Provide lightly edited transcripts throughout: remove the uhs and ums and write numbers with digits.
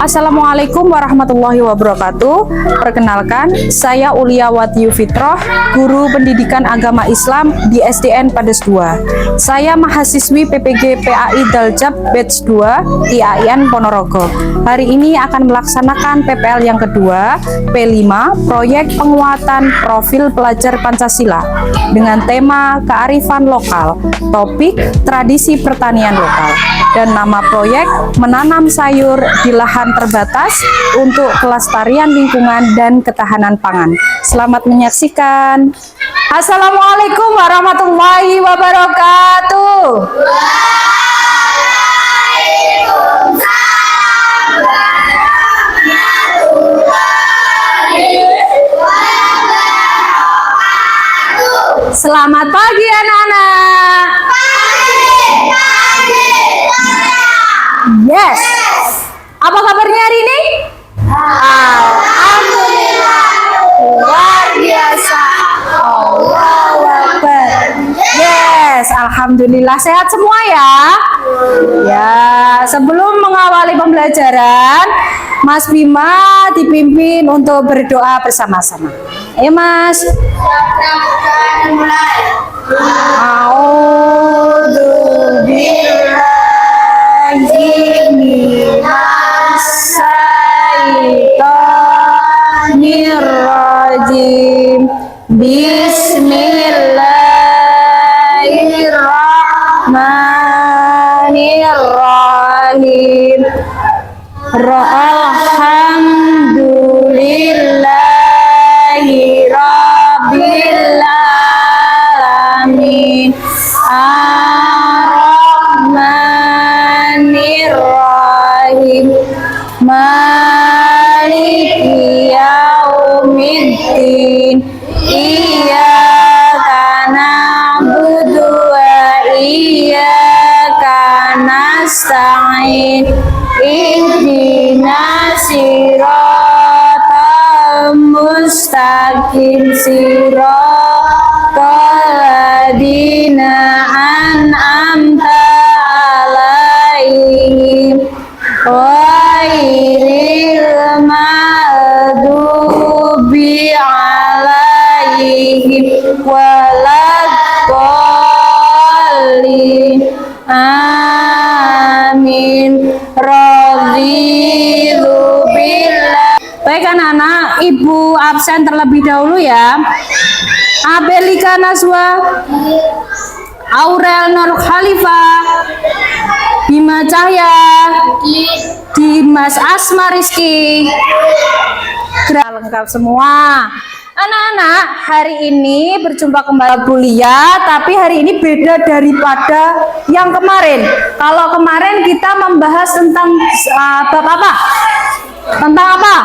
Assalamualaikum warahmatullahi wabarakatuh. Perkenalkan, saya Uliawati Fitroh, Guru Pendidikan Agama Islam di SDN Padas 2. Saya mahasiswi PPG PAI Daljab Batch 2 IAIN Ponorogo. Hari ini akan melaksanakan PPL yang kedua, P5, Proyek Penguatan Profil Pelajar Pancasila dengan tema kearifan lokal, topik tradisi pertanian lokal, dan nama proyek menanam sayur di lahan terbatas untuk kelestarian lingkungan dan ketahanan pangan. Selamat menyaksikan. Assalamualaikum warahmatullahi wabarakatuh. Selamat pagi anak-anak. Yes. Apa kabarnya hari ini? Alhamdulillah. Luar biasa. Allahu Akbar. Yes, alhamdulillah sehat semua ya. Ya, sebelum mengawali pembelajaran, Mas Bima dipimpin untuk berdoa bersama-sama. Ayo Mas. Bismillahirrahmanirrahim. Bismillahirrahmanirrahim. Alhamdulillahi rabbil alamin. Ar-Rahmanirrahim. Maliki yaumiddin. Iyyaka na'budu wa iyyaka nasta'in. Ihdinas siratal mustaqim, siratal ladzina an'amta 'alaihim ghairil maghdubi 'alaihim waladdallin. Amin. Radhitu billah. Baik anak-anak, Ibu absen terlebih dahulu ya. Abelika Naswa, Aurel Nur Khalifah, Bima Cahya, Dimas Asma Rizky. Lengkap semua. Anak-anak, hari ini berjumpa kembali kuliah, tapi hari ini beda daripada yang kemarin. Kalau kemarin kita membahas tentang bab apa? Tentang apa?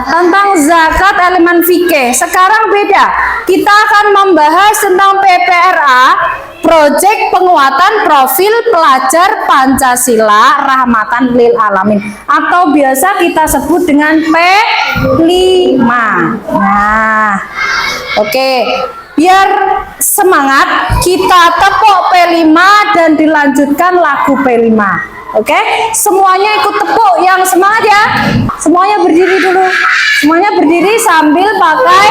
Tentang zakat elemen fikih. Sekarang beda. Kita akan membahas tentang PPRA, Proyek Penguatan Profil Pelajar Pancasila Rahmatan lil Alamin, atau biasa kita sebut dengan P5. Nah, oke. Biar semangat, kita tepuk P5 dan dilanjutkan lagu P5. Oke, semuanya ikut tepuk yang semangat ya. Semuanya berdiri dulu. Semuanya berdiri sambil pakai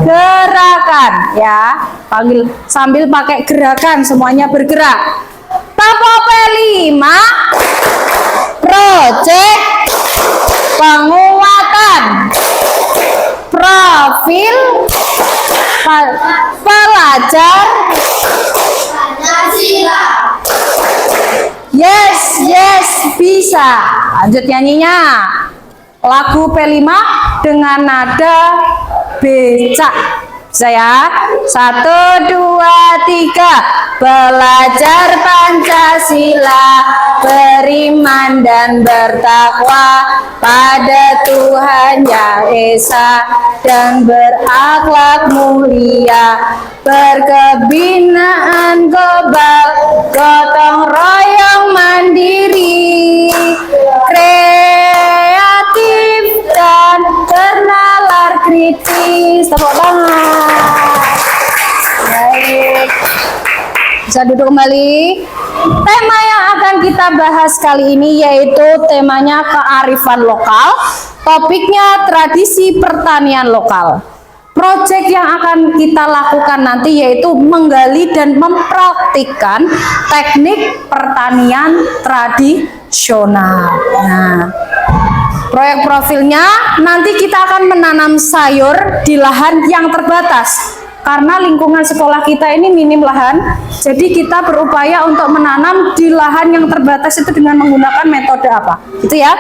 gerakan ya. Panggil sambil pakai gerakan, semuanya bergerak. Tepuk P5. Proyek Penguatan Profil Pelajar Pancasila. Yes, yes, bisa. Lanjut nyanyinya. Lagu P5 dengan nada becak. Saya 1, 2, 3. Belajar Pancasila, beriman dan bertakwa pada Tuhan Yang Esa, dan berakhlak mulia, berkebinaan global, gotong royong mandiri, kreatif dan bernalar kritis. Tepuk tangan. Baik. Bisa duduk kembali. Tema yang akan kita bahas kali ini yaitu temanya kearifan lokal. Topiknya tradisi pertanian lokal. Proyek yang akan kita lakukan nanti yaitu menggali dan mempraktikkan teknik pertanian tradisional. Nah, proyek profilnya nanti kita akan menanam sayur di lahan yang terbatas. Karena lingkungan sekolah kita ini minim lahan, jadi kita berupaya untuk menanam di lahan yang terbatas itu dengan menggunakan metode apa? Itu ya.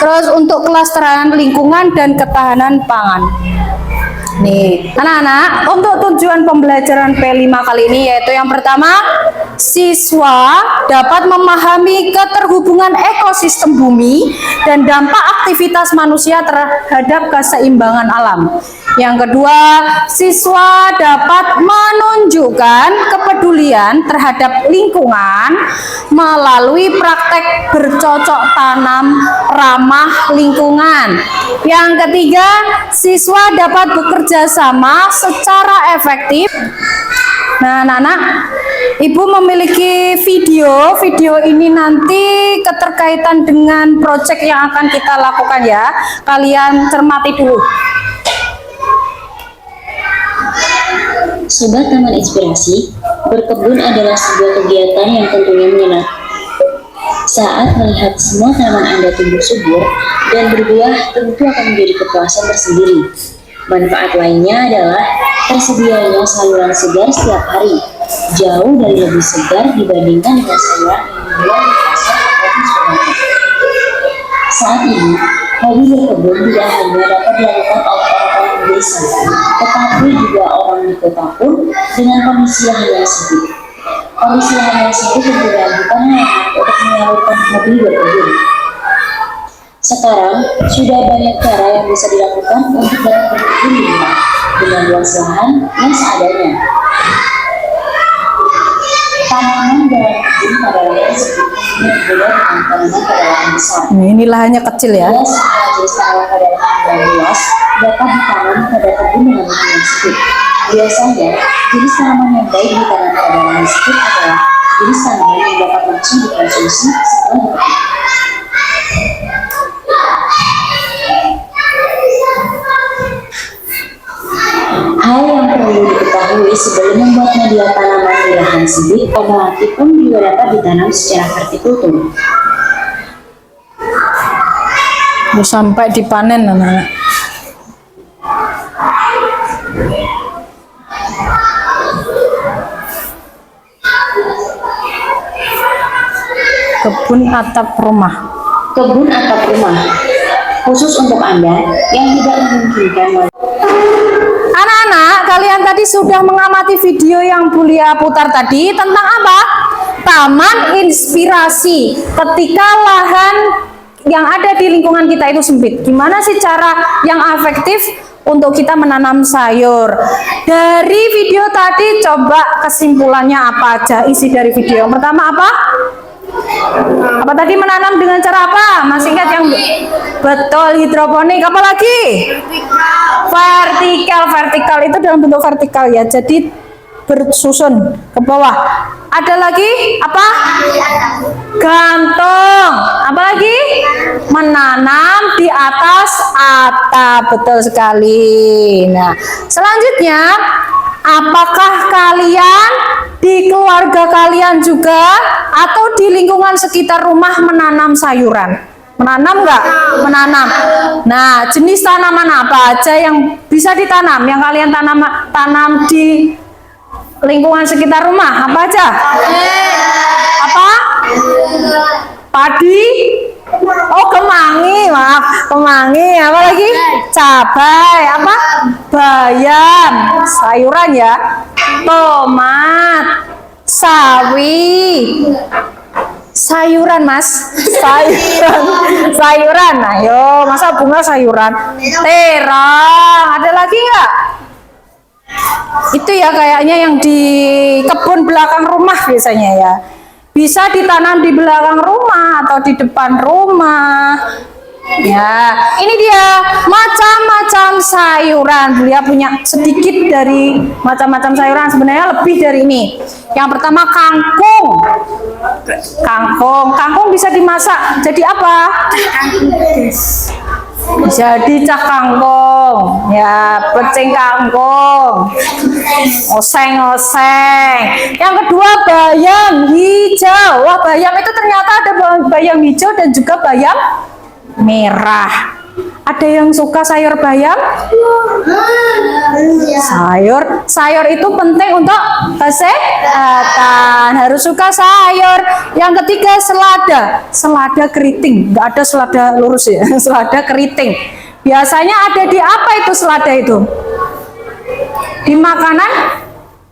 Terus untuk kelestarian lingkungan dan ketahanan pangan. Nih, anak-anak, untuk tujuan pembelajaran P5 kali ini yaitu yang pertama, siswa dapat memahami keterhubungan ekosistem bumi dan dampak aktivitas manusia terhadap keseimbangan alam. Yang kedua, siswa dapat menunjukkan kepedulian terhadap lingkungan melalui praktek bercocok tanam ramah lingkungan. Yang ketiga, siswa dapat bekerja sama secara efektif. Nah, anak-anak, Ibu memiliki video ini nanti keterkaitan dengan proyek yang akan kita lakukan ya. Kalian cermati dulu. Sobat Taman Inspirasi, berkebun adalah sebuah kegiatan yang tentunya menyenangkan. Saat melihat semua tanaman Anda tumbuh subur dan berbuah, tentu akan menjadi kepuasan tersendiri. Manfaat lainnya adalah tersedianya sayuran segar setiap hari, jauh dari lebih segar dibandingkan dengan sayuran yang dijual di pasar ataupun supermarket. Saat ini, hobi berkebun tidak hanya dapat dilakukan oleh orang-orang di desa, tetapi juga orang di kota pun dengan kondisi lahan yang sempit. Kondisi lahan yang sempit tentunya bukan hanya untuk menyalurkan hobi berkebun. Sekarang, sudah banyak cara yang bisa dilakukan untuk dapat berkebun di rumah dengan luas lahan yang seadanya. Tanaman dalam kebun pada lahan sempit berbeda dengan tanaman pada lahan besar. Ini lahannya kecil ya. Semua jenis tanaman pada lahan yang luas dapat ditanam pada kebun dengan lahan yang sempit. Biasanya, jenis tanaman yang baik ditanam pada lahan sempit adalah jenis tanaman yang dapat langsung dikonsumsi setelah dipetik. Hal yang perlu diketahui sebelum membuat media tanaman di lahan sempit, tomatik pun juga dapat ditanam secara vertikultur. Sampai dipanen anak-anak. Kebun atap rumah. Kebun atap rumah khusus untuk Anda yang tidak memungkinkan. Anak-anak, kalian tadi sudah mengamati video yang Bu Lia putar tadi tentang apa? Taman inspirasi. Ketika lahan yang ada di lingkungan kita itu sempit, gimana sih cara yang efektif untuk kita menanam sayur? Dari video tadi, coba kesimpulannya apa aja isi dari video. Yang pertama apa? Apa tadi, menanam dengan cara apa? Masih ingat yang betul, hidroponik. Apa lagi? Vertikal itu dalam bentuk vertikal ya, jadi bersusun ke bawah. Ada lagi apa? Gantung. Apa lagi? Menanam di atas atap. Betul sekali. Nah, selanjutnya, apakah kalian di keluarga kalian juga atau di lingkungan sekitar rumah menanam sayuran? Menanam nggak? Menanam. Nah, jenis tanaman apa aja yang bisa ditanam? Yang kalian tanam di lingkungan sekitar rumah? Apa aja? Apa? Padi? Oh, kemangi, maaf. Kemangi, apa lagi? Cabai, apa? Bayam, sayuran ya. Tomat, sawi. Sayuran, Mas. Sayuran. Ayo, masa bunga sayuran? Terong. Ada lagi nggak? Itu ya kayaknya yang di kebun belakang rumah biasanya ya. Bisa ditanam di belakang rumah atau di depan rumah. Ya, ini dia macam-macam sayuran. Beliau punya sedikit dari macam-macam sayuran, sebenarnya lebih dari ini. Yang pertama kangkung. Kangkung bisa dimasak jadi apa? Jadi cak kangkung, ya pecing kangkung, oseng-oseng. Yang kedua bayam hijau. Wah, bayam itu ternyata ada bayam hijau dan juga bayam merah. Ada yang suka sayur bayam? Sayur itu penting untuk kesehatan. Harus suka sayur. Yang ketiga selada keriting. Nggak ada selada lurus ya, selada keriting. Biasanya ada di apa itu selada itu? Di makanan,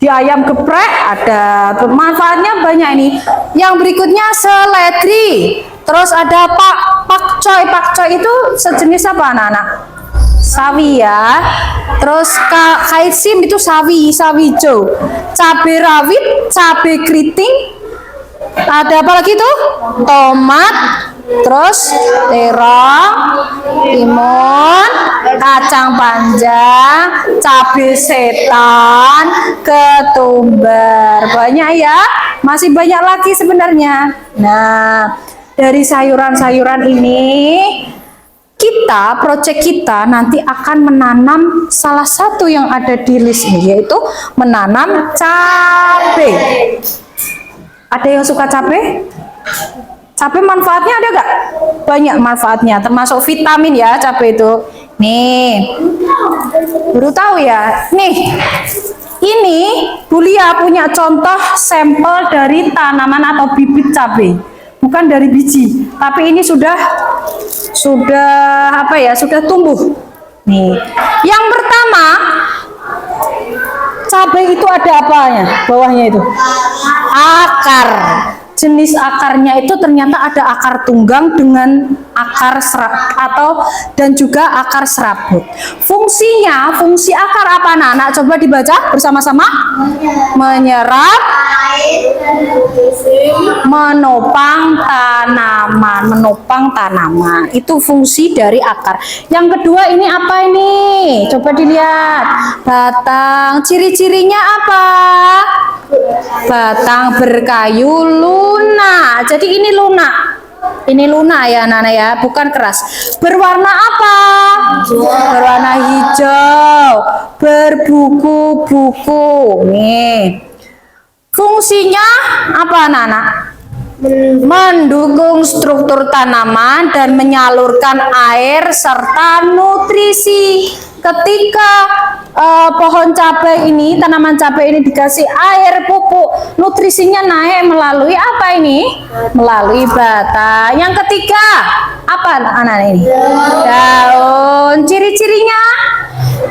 di ayam geprek ada. Manfaatnya banyak ini. Yang berikutnya seledri. Terus ada pakcoy. Pakcoy itu sejenis apa anak-anak? Sawi ya. Terus kaisim itu sawi hijau. Cabai rawit, cabai keriting. Ada apa lagi tuh? Tomat. Terus terong, timun, kacang panjang, cabai setan, ketumbar. Banyak ya. Masih banyak lagi sebenarnya. Nah, dari sayuran-sayuran ini proyek kita nanti akan menanam salah satu yang ada di list ini, yaitu menanam cabai. Ada yang suka cabai? Cabai manfaatnya ada gak? Banyak manfaatnya, termasuk vitamin ya cabai itu. Nih, baru tahu ya. Nih, ini Bulia punya contoh sampel dari tanaman atau bibit cabai. Bukan dari biji, tapi ini sudah apa ya? Sudah tumbuh. Nih, yang pertama cabai itu ada apanya? Bawahnya itu akar. Jenis akarnya itu ternyata ada akar tunggang dengan akar dan juga akar serabut. Fungsi akar apa anak-anak? Coba dibaca bersama-sama. Menyerap, menopang tanaman. Itu fungsi dari akar. Yang kedua ini apa ini? Coba dilihat. Batang. Ciri-cirinya apa? Batang berkayu lunak. Jadi ini lunak. Ini lunak ya anak-anak ya, bukan keras. Berwarna apa? Berwarna hijau. Berbuku-buku. Nih. Fungsinya apa anak-anak? Mendukung struktur tanaman dan menyalurkan air serta nutrisi. Ketika pohon cabai ini, tanaman cabai ini dikasih air, pupuk, nutrisinya naik melalui apa ini? Melalui batang. Yang ketiga, apa anak-anak ini? Daun. Ciri-cirinya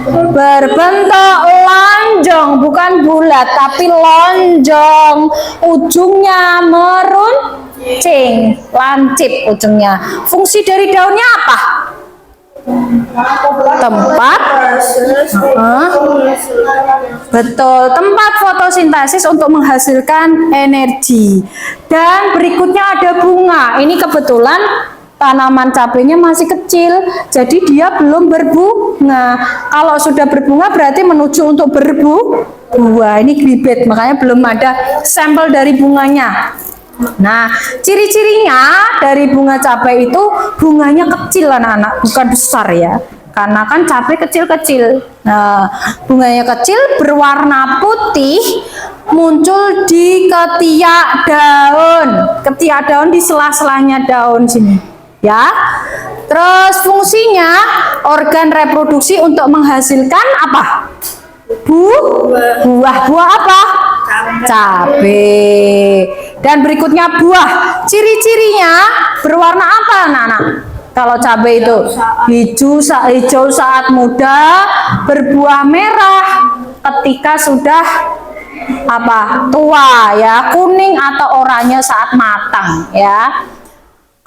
berbentuk lonjong, bukan bulat tapi lonjong. Ujungnya meruncing, lancip ujungnya. Fungsi dari daunnya apa? Tempat tempat fotosintesis untuk menghasilkan energi. Dan berikutnya ada bunga. Ini kebetulan tanaman cabainya masih kecil, jadi dia belum berbunga. Kalau sudah berbunga berarti menuju untuk berbuah. Ini gribet, makanya belum ada sampel dari bunganya. Nah, ciri-cirinya dari bunga cabai itu bunganya kecil anak-anak, bukan besar ya. Karena kan cabai kecil-kecil. Nah, bunganya kecil, berwarna putih, muncul di ketiak daun. Ketiak daun di sela-selanya daun sini. Ya. Terus fungsinya organ reproduksi untuk menghasilkan apa? Buah apa? Cabai. Dan berikutnya buah. Ciri-cirinya berwarna apa anak-anak? Kalau cabai itu hijau saat muda, berbuah merah ketika sudah apa? Tua ya, kuning atau oranye saat matang ya.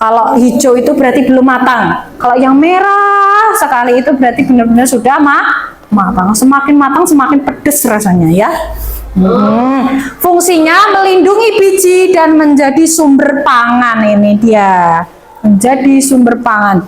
Kalau hijau itu berarti belum matang. Kalau yang merah sekali itu berarti benar-benar sudah matang. Semakin matang semakin pedas rasanya ya. Fungsinya melindungi biji dan menjadi sumber pangan. Ini dia, menjadi sumber pangan.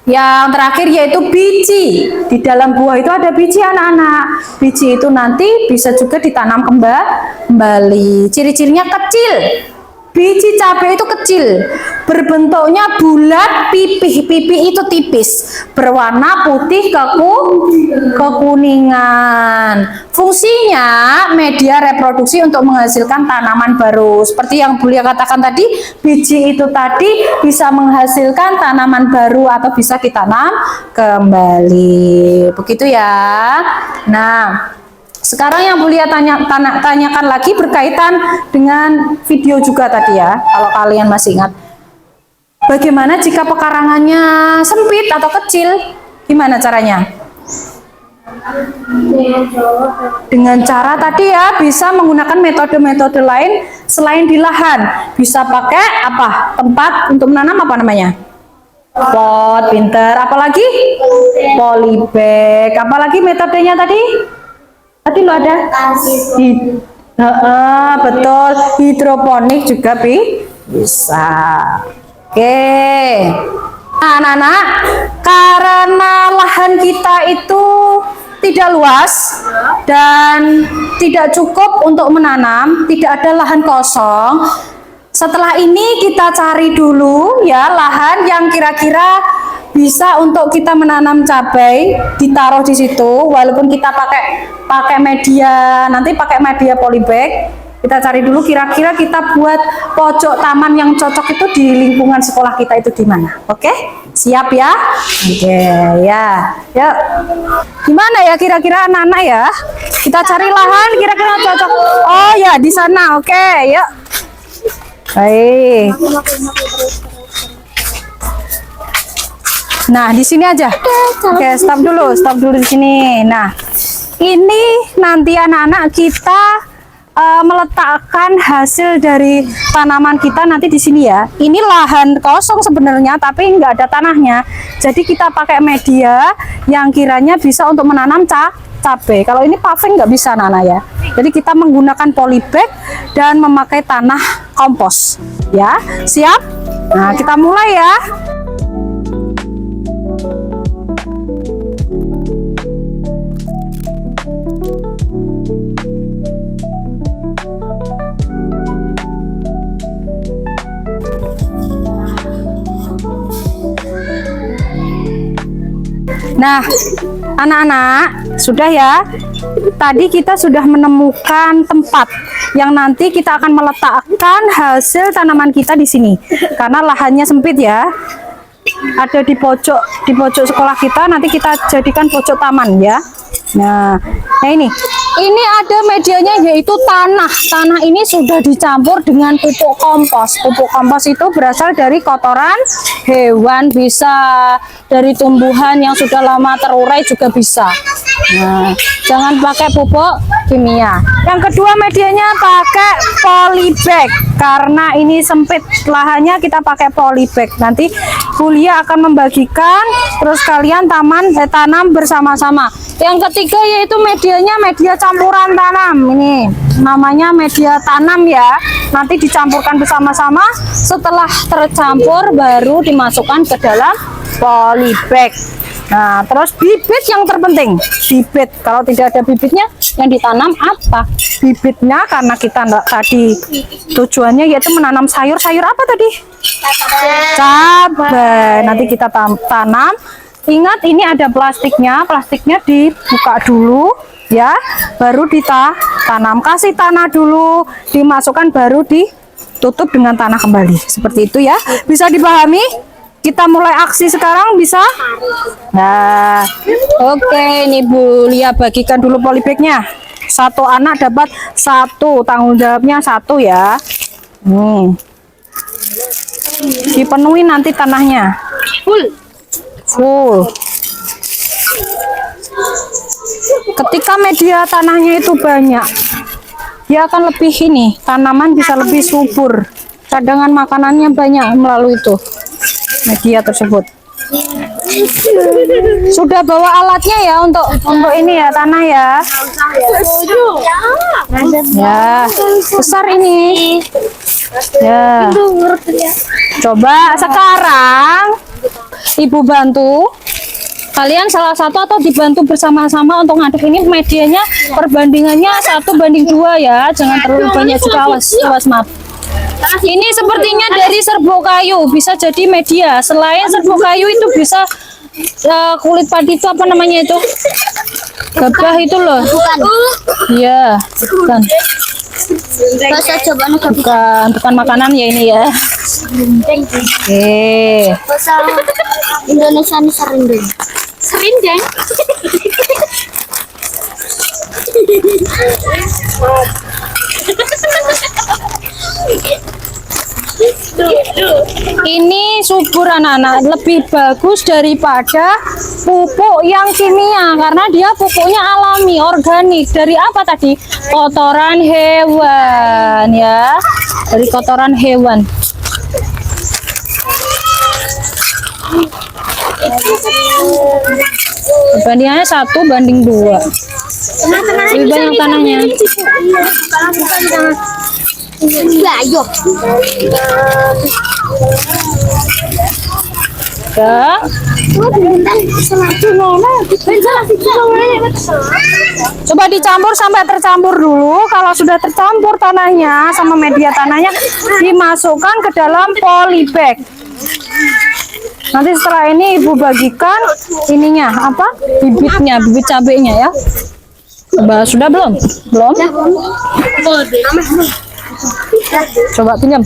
Yang terakhir yaitu biji. Di dalam buah itu ada biji anak-anak. Biji itu nanti bisa juga ditanam kembali. Ciri-cirinya kecil. Biji cabai itu kecil, berbentuknya bulat, pipih itu tipis, berwarna putih kekuningan. Fungsinya media reproduksi untuk menghasilkan tanaman baru. Seperti yang Bulia katakan tadi, biji itu tadi bisa menghasilkan tanaman baru atau bisa ditanam kembali. Begitu ya. Nah, sekarang yang Bulia tanyakan lagi berkaitan dengan video juga tadi ya, kalau kalian masih ingat. Bagaimana jika pekarangannya sempit atau kecil? Gimana caranya? Dengan cara tadi ya, bisa menggunakan metode-metode lain selain di lahan. Bisa pakai apa? Tempat untuk menanam apa namanya? Pot, pinter. Apalagi? Polybag. Apalagi metodenya tadi? Tadi lo ada betul, hidroponik juga bisa. Oke. Nah, anak-anak, karena lahan kita itu tidak luas dan tidak cukup untuk menanam, tidak ada lahan kosong. Setelah ini kita cari dulu ya lahan yang kira-kira bisa untuk kita menanam cabai, ditaruh di situ. Walaupun kita pakai media, nanti pakai media polybag, kita cari dulu kira-kira kita buat pojok taman yang cocok itu di lingkungan sekolah kita itu di mana. Oke, siap ya? Oke, ya. Gimana ya kira-kira anak-anak ya? Kita cari lahan kira-kira cocok. Oh ya, di sana. Oke, yuk. Baik. Nah, di sini aja. Oke, stop dulu di sini. Nah, ini nanti anak-anak kita meletakkan hasil dari tanaman kita nanti di sini ya. Ini lahan kosong sebenarnya, tapi nggak ada tanahnya. Jadi kita pakai media yang kiranya bisa untuk menanam cabai. Kalau ini paving nggak bisa, Nana ya. Jadi kita menggunakan polybag dan memakai tanah kompos. Ya, siap? Nah, kita mulai ya. Nah, anak-anak, sudah ya. Tadi kita sudah menemukan tempat yang nanti kita akan meletakkan hasil tanaman kita di sini. Karena lahannya sempit ya. Ada di pojok sekolah kita, nanti kita jadikan pojok taman ya. Nah ini ada medianya yaitu tanah. Tanah ini sudah dicampur dengan pupuk kompos. Pupuk kompos itu berasal dari kotoran hewan, bisa dari tumbuhan yang sudah lama terurai juga bisa. Nah, jangan pakai pupuk kimia. Yang kedua medianya pakai polybag. Karena ini sempit lahannya, kita pakai polybag. Nanti Bulia akan membagikan, terus kalian tanam bersama-sama. Yang ketiga yaitu medianya media campuran tanam. Ini namanya media tanam ya. Nanti dicampurkan bersama-sama. Setelah tercampur baru dimasukkan ke dalam polybag. Nah, terus bibit yang terpenting. Bibit, kalau tidak ada bibitnya, yang ditanam apa? Bibitnya karena kita tadi tujuannya yaitu menanam sayur-sayur apa tadi? Cabai. Nanti kita tanam. Ingat ini ada plastiknya. Plastiknya dibuka dulu ya, baru ditanam. Kasih tanah dulu, dimasukkan, baru ditutup dengan tanah kembali. Seperti itu ya. Bisa dipahami? Kita mulai aksi sekarang, bisa? Nah, oke, ini Bulia bagikan dulu polybagnya. Satu anak dapat satu, tanggung jawabnya satu ya. Dipenuhi nanti tanahnya. Full. Ketika media tanahnya itu banyak, dia akan lebih tanaman bisa lebih subur. Cadangan makanannya banyak melalui itu. Media tersebut. Sudah bawa alatnya ya untuk ini ya, tanah ya. Ya, besar ini. Ya. Coba sekarang ibu bantu. Kalian salah satu atau dibantu bersama-sama untuk ngaduk ini medianya perbandingannya 1:2 ya. Jangan terlalu banyak juga, awas maaf. Ini sepertinya dari serbuk kayu, bisa jadi media. Selain serbuk kayu itu bisa kulit padi itu apa namanya itu? Gabah itu loh. Iya, bukan. Bahasa coba Bukan makanan ya ini ya. Oke. bahasa Indonesia ini serindeng. Serindeng. Ini subur anak-anak, lebih bagus daripada pupuk yang kimia karena dia pupuknya alami, organik. Dari apa tadi? Kotoran hewan ya. Dari kotoran hewan. Perbandingannya 1:2. Lebih banyak tanahnya. Bayok. Ya. Coba dicampur sampai tercampur dulu. Kalau sudah tercampur tanahnya sama media tanahnya, dimasukkan ke dalam polybag. Nanti setelah ini ibu bagikan ininya apa? Bibitnya, bibit cabenya ya. Sudah belum? Belum? Coba pinjam.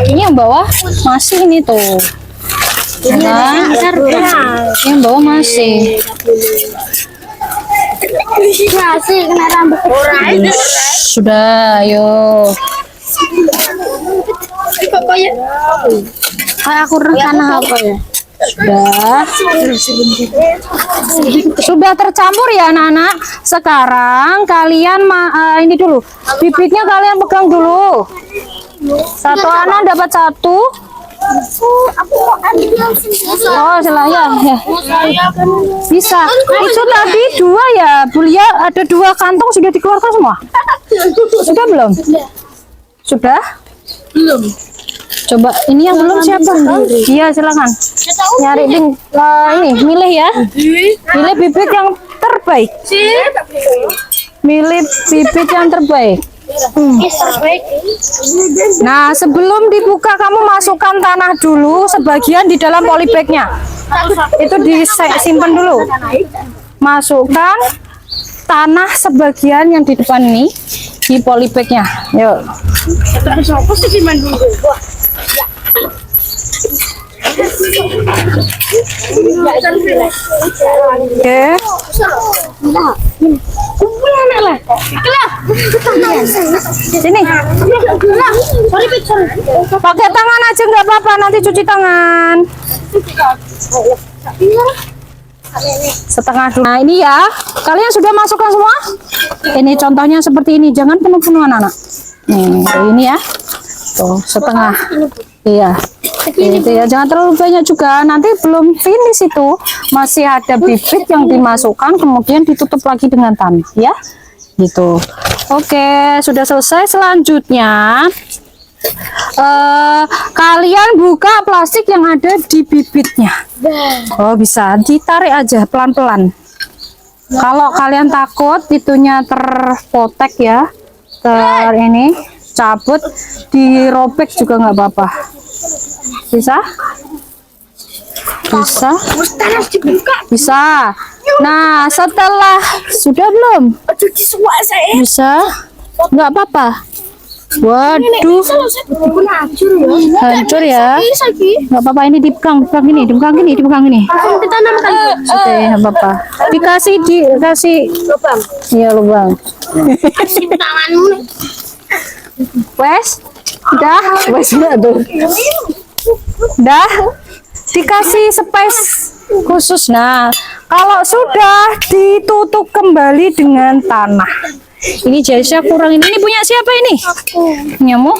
Ini yang bawah masih ini tuh. Nah, ini yang bawah masih. Sudah, ayo. Aku rencana apa ya? Sudah tercampur ya anak-anak. Sekarang kalian ini dulu. Bibitnya kalian pegang dulu. Satu anak dapat 1. Aku mau ambil Oh, silahkan ya. Bisa. Itu tadi 2 ya. Bulia ada 2 kantong sudah dikeluarkan semua. Sudah belum? Sudah? belum. Coba ini yang belum siapa? Iya, silakan. Nyari ini milih ya. Milih bibit yang terbaik. Milih bibit yang terbaik. Nah, sebelum dibuka kamu masukkan tanah dulu sebagian di dalam polybagnya. Itu disimpan dulu. Masukkan tanah sebagian yang di depan ini di polybagnya. Yuk. Oke. Sini. Pakai tangan aja nggak apa-apa, nanti cuci tangan. Setengah dulu. Nah, ini ya. Kalian sudah masukkan semua? Ini contohnya seperti ini. Jangan penuh-penuh anak-anak. Nih, ini ya. Tuh, setengah. Iya. Itu ya, jangan terlalu banyak juga. Nanti belum finish itu. Masih ada bibit yang dimasukkan, kemudian ditutup lagi dengan tanah, ya. Gitu. Oke, sudah selesai. Selanjutnya kalian buka plastik yang ada di bibitnya. Oh, bisa ditarik aja pelan-pelan. Kalau kalian takut itunya terpotek ya, ini cabut, dirobek juga nggak apa-apa. Bisa? Bisa? Bisa. Nah, setelah sudah belum? Bisa? Nggak apa-apa. Waduh, hancur ya. Nggak apa-apa, ini dipegang ini. Oke, nggak apa-apa. Dikasih lubang. Iya, lubang. Wes, dah, dikasih space khusus. Nah, kalau sudah ditutup kembali dengan tanah. Ini jasnya kurang ini punya siapa ini? Nyamu?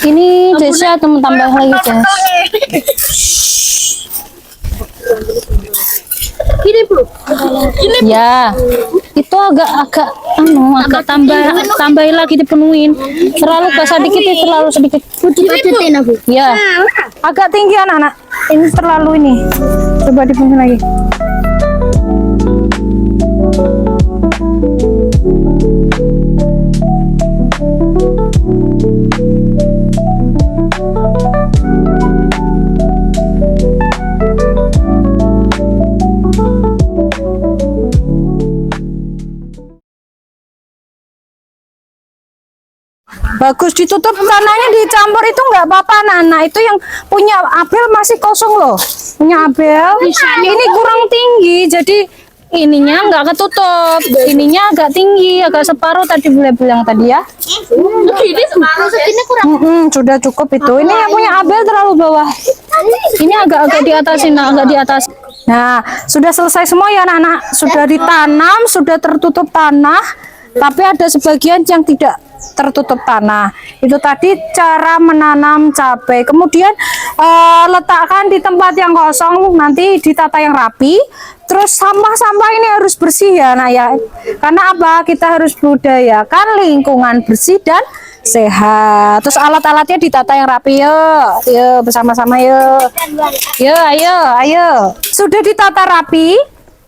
Ini jasnya atau tambah lagi jas? Gini, Bro. Ya, itu agak tambahin lagi dipenuhin. Terlalu basah dikit, itu terlalu sedikit. Dipadetin aku. Ya, agak tinggi anak-anak. Ini terlalu ini. Coba dipenuhin lagi. Bagus, ditutup tanahnya, dicampur itu nggak apa-apa anak-anak. Itu yang punya Abel masih kosong loh. Punya Abel ini kurang tinggi, jadi ininya nggak ketutup. Ininya agak tinggi, agak separuh tadi boleh bilang tadi ya. Ini kurang. Sudah cukup itu. Ini yang punya Abel terlalu bawah. Ini agak di atasin, agak di atas. Nah, sudah selesai semua ya anak-anak. Sudah ditanam, sudah tertutup tanah, tapi ada sebagian yang tidak tertutup tanah. Itu tadi cara menanam cabai. Kemudian letakkan di tempat yang kosong, nanti ditata yang rapi. Terus sampah-sampah ini harus bersih ya nak ya. Karena apa? Kita harus budayakan lingkungan bersih dan sehat. Terus alat-alatnya ditata yang rapi yuk. Yuk bersama-sama yuk. Yuk ayo. Sudah ditata rapi.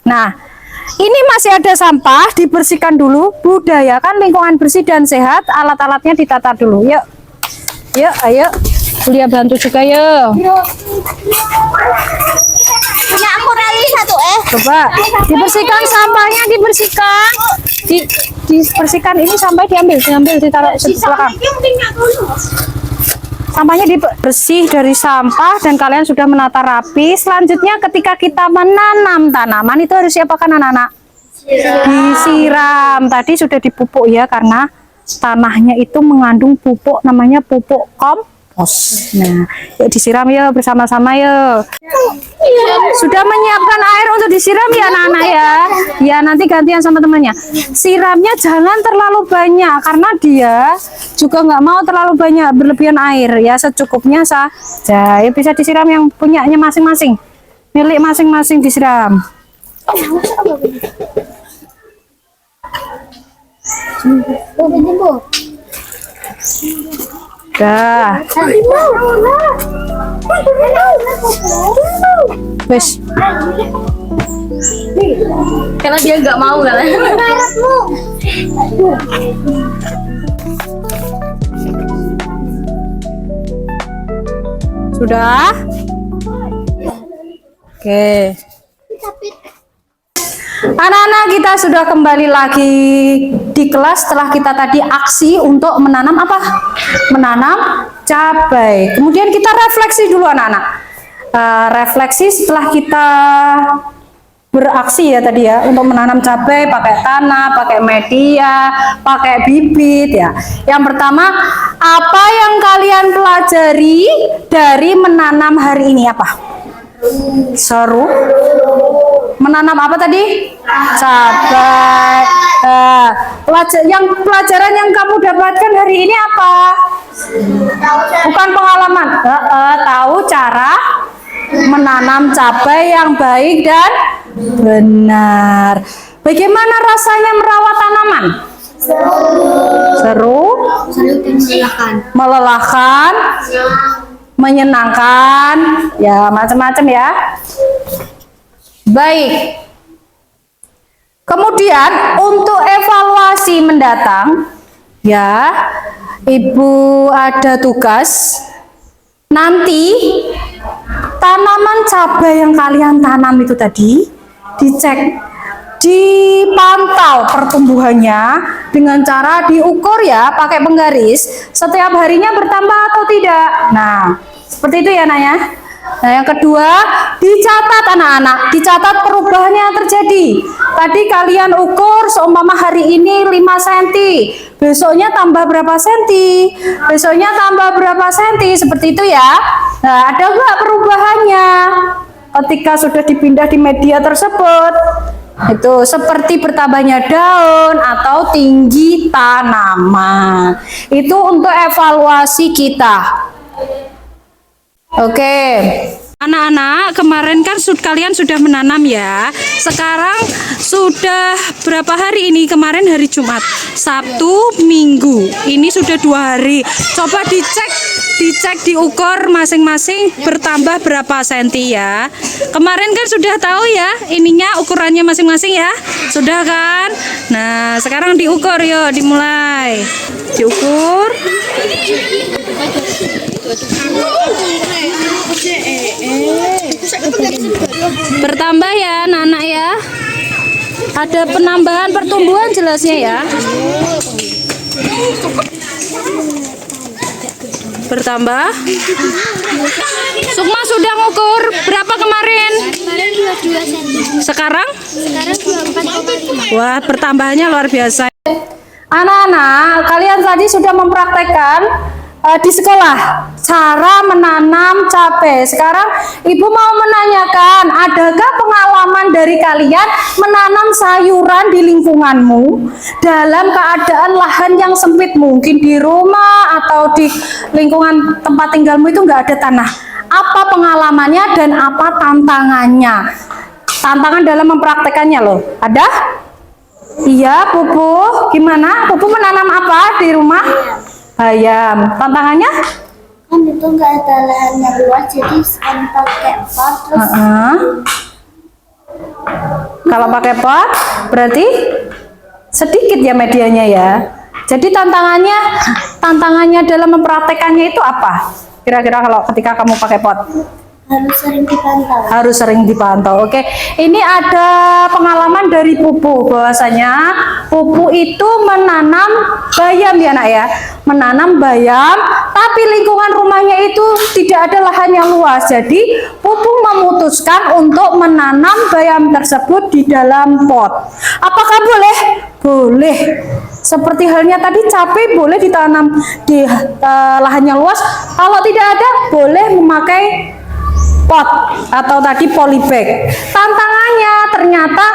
Nah, ini masih ada sampah, dibersihkan dulu, budayakan lingkungan bersih dan sehat, alat-alatnya ditata dulu. Yuk, ayo, Ulia bantu juga yuk. Punya aku lagi satu Coba, dibersihkan sampahnya, dibersihkan ini sampai diambil ditaruh di belakang. Sampahnya bersih dari sampah dan kalian sudah menata rapi. Selanjutnya ketika kita menanam tanaman itu harus siapakan anak-anak? Disiram. Tadi sudah dipupuk ya, karena tanahnya itu mengandung pupuk namanya pupuk kompos. Nah, yuk disiram ya bersama-sama ya. Sudah menyiapkan air untuk disiram ya anak-anak ya. Ya nanti gantian sama temannya. Siramnya jangan terlalu banyak karena dia juga nggak mau terlalu banyak berlebihan air ya, secukupnya saja. Ya bisa disiram yang punyanya masing-masing, milik masing-masing disiram. Dah. Wes. Karena dia nggak mau kan. Sudah? Oke. Anak-anak, kita sudah kembali lagi di kelas setelah kita tadi aksi untuk menanam apa? Menanam cabai. Kemudian kita refleksi dulu anak-anak. Refleksi setelah kita beraksi ya tadi ya untuk menanam cabai, pakai tanah, pakai media, pakai bibit ya. Yang pertama, apa yang kalian pelajari dari menanam hari ini apa? Seru. Menanam apa tadi? Cabai. Pelajaran yang kamu dapatkan hari ini apa? Bukan pengalaman. Tahu cara menanam cabai yang baik dan benar. Bagaimana rasanya merawat tanaman? Seru. Melelahkan. Menyenangkan. Ya, macam-macam ya. Baik. Kemudian untuk evaluasi mendatang, ya, Ibu ada tugas. Nanti tanaman cabai yang kalian tanam itu tadi dicek, dipantau pertumbuhannya dengan cara diukur ya, pakai penggaris. Setiap harinya bertambah atau tidak. Nah, seperti itu ya, Naya. Nah, yang kedua, dicatat anak-anak, dicatat perubahan yang terjadi. Tadi kalian ukur seumpama hari ini 5 cm, besoknya tambah berapa senti, besoknya tambah berapa senti, seperti itu ya. Nah, ada nggak perubahannya ketika sudah dipindah di media tersebut? Itu seperti bertambahnya daun atau tinggi tanaman. Itu untuk evaluasi kita. Oke, Anak-anak, kemarin kan kalian sudah menanam ya. Sekarang sudah berapa hari ini? Kemarin hari Jumat, Sabtu, Minggu. Ini sudah 2 hari. Coba dicek diukur masing-masing bertambah berapa senti ya. Kemarin kan sudah tahu ya ininya ukurannya masing-masing ya. Sudah kan? Nah, sekarang diukur yuk, dimulai. Diukur. Bertambah ya anak-anak ya. Ada penambahan pertumbuhan jelasnya ya. Bertambah. Sukma sudah ngukur berapa kemarin? Sekarang? Wah, pertambahannya luar biasa. Anak-anak, kalian tadi sudah mempraktekkan di sekolah cara menanam cabai. Sekarang ibu mau menanyakan, adakah pengalaman dari kalian menanam sayuran di lingkunganmu dalam keadaan lahan yang sempit, mungkin di rumah atau di lingkungan tempat tinggalmu itu nggak ada tanah? Apa pengalamannya dan apa tantangannya? Tantangan dalam mempraktekannya loh, ada? Iya, Pupu. Gimana? Pupu menanam apa di rumah? Bayam. Tantangannya? Kan itu nggak ada lahan yang luas, jadi sekali pakai pot terus Kalau pakai pot, berarti sedikit ya medianya ya. Jadi tantangannya dalam mempraktekannya itu apa? Kira-kira kalau ketika kamu pakai pot? harus sering dipantau. Harus sering dipantau. Oke, ini ada pengalaman dari Pupu bahwasanya Pupu itu menanam bayam ya nak ya, menanam bayam, tapi lingkungan rumahnya itu tidak ada lahan yang luas. Jadi Pupu memutuskan untuk menanam bayam tersebut di dalam pot. Apakah boleh? Boleh. Seperti halnya tadi cabai boleh ditanam di lahan yang luas. Kalau tidak ada, boleh memakai pot atau tadi polybag. Tantangannya ternyata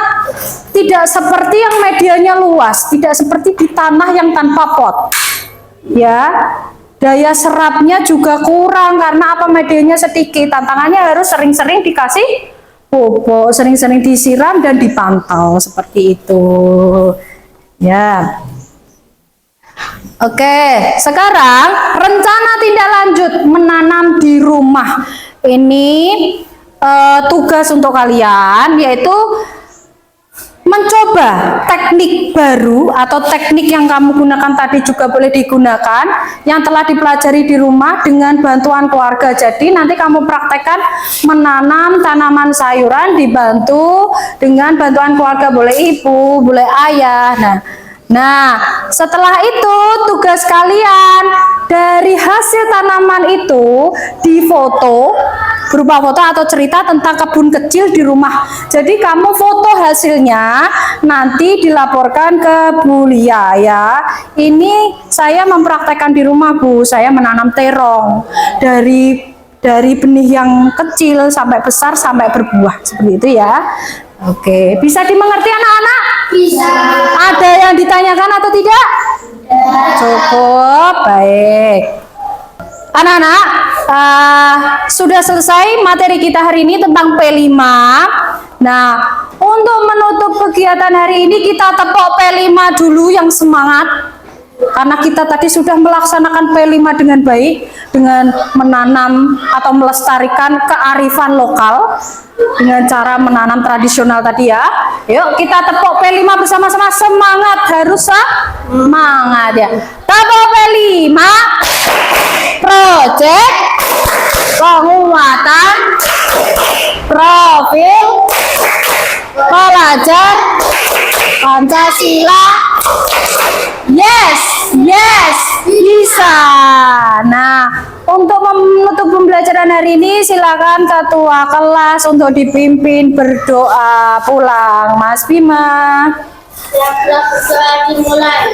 tidak seperti yang medianya luas, tidak seperti di tanah yang tanpa pot. Ya, daya serapnya juga kurang karena apa, medianya sedikit. Tantangannya harus sering-sering dikasih pupuk, sering-sering disiram dan dipantau seperti itu. Ya. Oke, sekarang rencana tindak lanjut menanam di rumah. Ini tugas untuk kalian, yaitu mencoba teknik baru atau teknik yang kamu gunakan tadi juga boleh digunakan yang telah dipelajari di rumah dengan bantuan keluarga. Jadi nanti kamu praktekkan menanam tanaman sayuran dibantu dengan bantuan keluarga, boleh ibu, boleh ayah. Nah, setelah itu tugas kalian dari hasil tanaman itu difoto berupa foto atau cerita tentang kebun kecil di rumah. Jadi kamu foto hasilnya, nanti dilaporkan ke Bu Lia ya. Ini saya mempraktekkan di rumah Bu, saya menanam terong dari benih yang kecil sampai besar sampai berbuah seperti itu ya. Oke, bisa dimengerti anak-anak? Bisa. Ada yang ditanyakan atau tidak? Cukup, baik. Anak-anak, sudah selesai materi kita hari ini tentang P5. Nah, untuk menutup kegiatan hari ini kita tepuk P5 dulu yang semangat. Karena kita tadi sudah melaksanakan P5 dengan baik, dengan menanam atau melestarikan kearifan lokal dengan cara menanam tradisional tadi ya. Yuk kita tepuk P5 bersama-sama, semangat, harus semangat ya. Tepuk P5, proyek penguatan profil pelajar Pancasila. Yes, yes, bisa. Nah, untuk menutup pembelajaran hari ini silakan ketua kelas untuk dipimpin berdoa pulang. Mas Bima. Siap-siap setelah dimulai.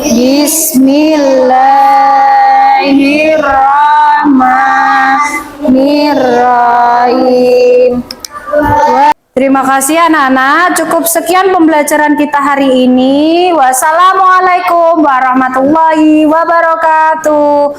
Bismillahirrahmanirrahim. Terima kasih anak-anak. Cukup sekian pembelajaran kita hari ini. Wassalamualaikum warahmatullahi wabarakatuh.